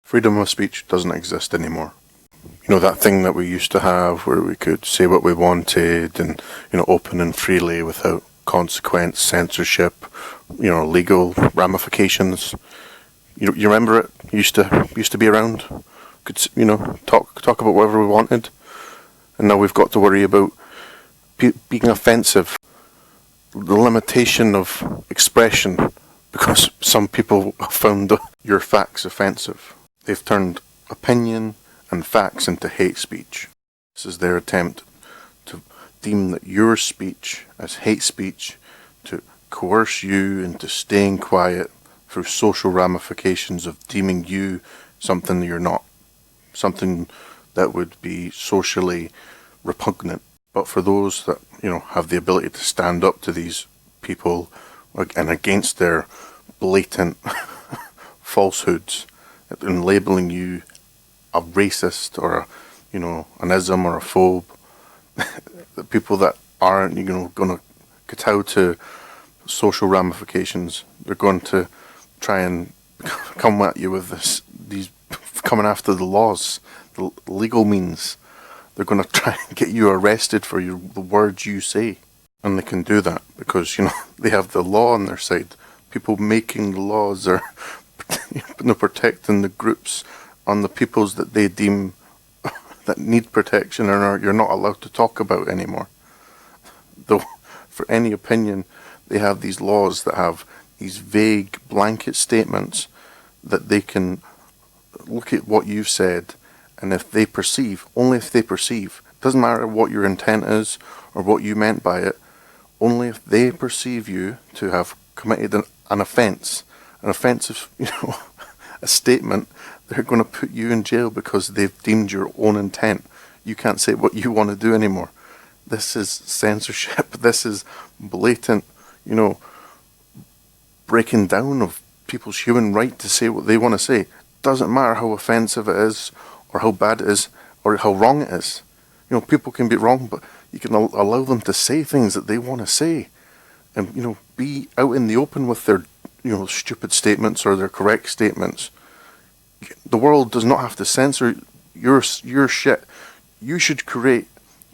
Freedom of speech doesn't exist anymore. You know, that thing that we used to have where we could say what we wanted and, open and freely without consequence, censorship, legal ramifications. You remember it? Used to be around. Could, talk about whatever we wanted. And now we've got to worry about being offensive. The limitation of expression, because some people have found your facts offensive. They've turned opinion and facts into hate speech. This is their attempt to deem that your speech as hate speech, to coerce you into staying quiet through social ramifications of deeming you something you're not, something that would be socially repugnant. But for those that, have the ability to stand up to these people and against their blatant falsehoods and labeling you a racist or an ism or a phobe, the people that aren't going to kowtow to social ramifications, they're going to try and come at you with these coming after the laws, the legal means. They're going to try and get you arrested for the words you say. And they can do that because, they have the law on their side. People making the laws are protecting the groups on the peoples that they deem that need protection and you're not allowed to talk about anymore. Though, for any opinion, they have these laws that have these vague blanket statements that they can look at what you've said, and only if they perceive, doesn't matter what your intent is or what you meant by it, only if they perceive you to have committed an offence, an offensive, a statement, they're going to put you in jail because they've deemed your own intent. You can't say what you want to do anymore. This is censorship. This is blatant, breaking down of people's human right to say what they want to say. Doesn't matter how offensive it is or how bad it is or how wrong it is. People can be wrong, but you can allow them to say things that they want to say and, be out in the open with their, stupid statements or their correct statements. The world does not have to censor your shit. You should curate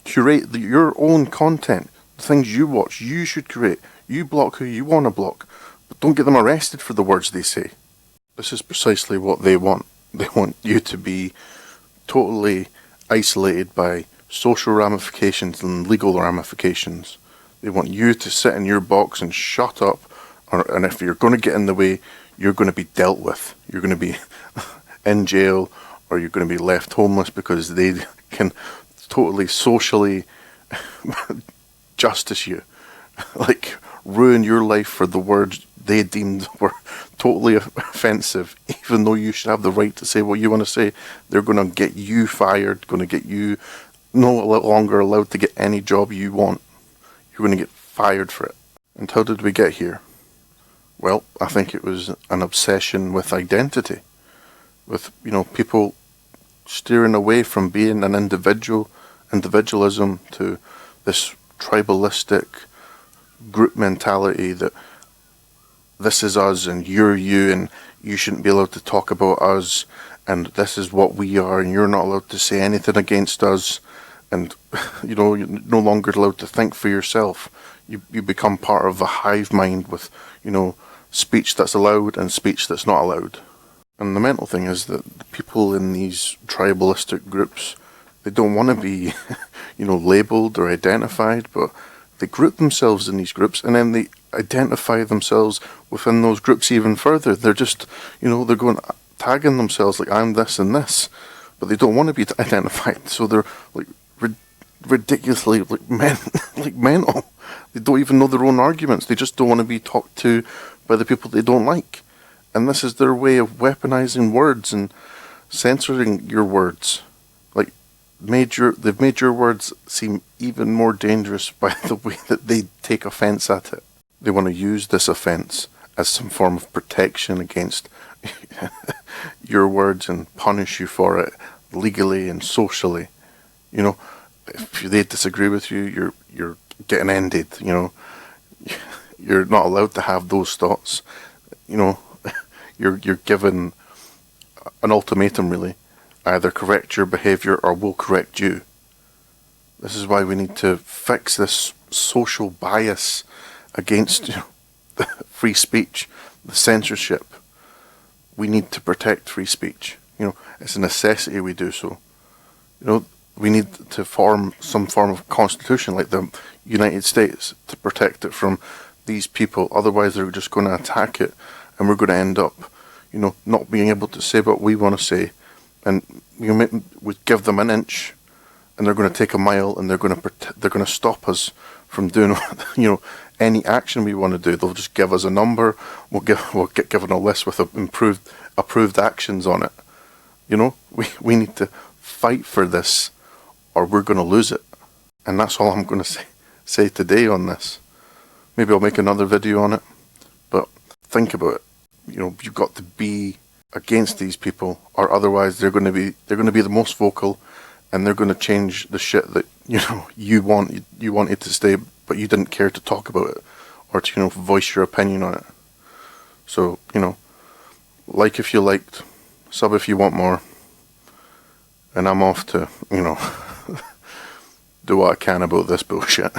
your own content. The things you watch, you should create. You block who you want to block. But don't get them arrested for the words they say. This is precisely what they want. They want you to be totally isolated by social ramifications and legal ramifications. They want you to sit in your box and shut up, and if you're going to get in the way, you're going to be dealt with. You're going to be in jail, or you're going to be left homeless because they can totally socially justice you, like ruin your life for the words they deemed were totally offensive, even though you should have the right to say what you want to say. They're going to get you fired, going to get you no longer allowed to get any job you want. You're going to get fired for it. And how did we get here? Well, I think it was an obsession with identity, with, people steering away from being an individualism to this tribalistic group mentality that this is us and you're you and you shouldn't be allowed to talk about us and this is what we are and you're not allowed to say anything against us and, you're no longer allowed to think for yourself. You become part of a hive mind with, speech that's allowed and speech that's not allowed. And the mental thing is that the people in these tribalistic groups, they don't want to be, labelled or identified, but they group themselves in these groups and then they identify themselves within those groups even further. They're just, they're going tagging themselves like I'm this and this, but they don't want to be identified. So they're like ridiculously mental. They don't even know their own arguments. They just don't want to be talked to by the people they don't like. And this is their way of weaponizing words and censoring your words. They've made your words seem even more dangerous by the way that they take offence at it. They want to use this offence as some form of protection against your words and punish you for it legally and socially. If they disagree with you, you're getting ended. You're not allowed to have those thoughts. You're given an ultimatum really. Either correct your behaviour or we'll correct you. This is why we need to fix this social bias against the free speech, the censorship. We need to protect free speech. It's a necessity we do so. We need to form some form of constitution like the United States to protect it from these people. Otherwise they're just going to attack it, and we're going to end up, not being able to say what we want to say. And we give them an inch, and they're going to take a mile, and they're going to stop us from doing any action we want to do. They'll just give us a number. We'll get given a list with approved actions on it. We need to fight for this, or we're going to lose it. And that's all I'm going to say today on this. Maybe I'll make another video on it. But think about it. You've got to be against these people, or otherwise they're going to be the most vocal, and they're going to change the shit that you wanted to stay, but you didn't care to talk about it or to voice your opinion on it. So like if you liked, sub if you want more, and I'm off to do what I can about this bullshit.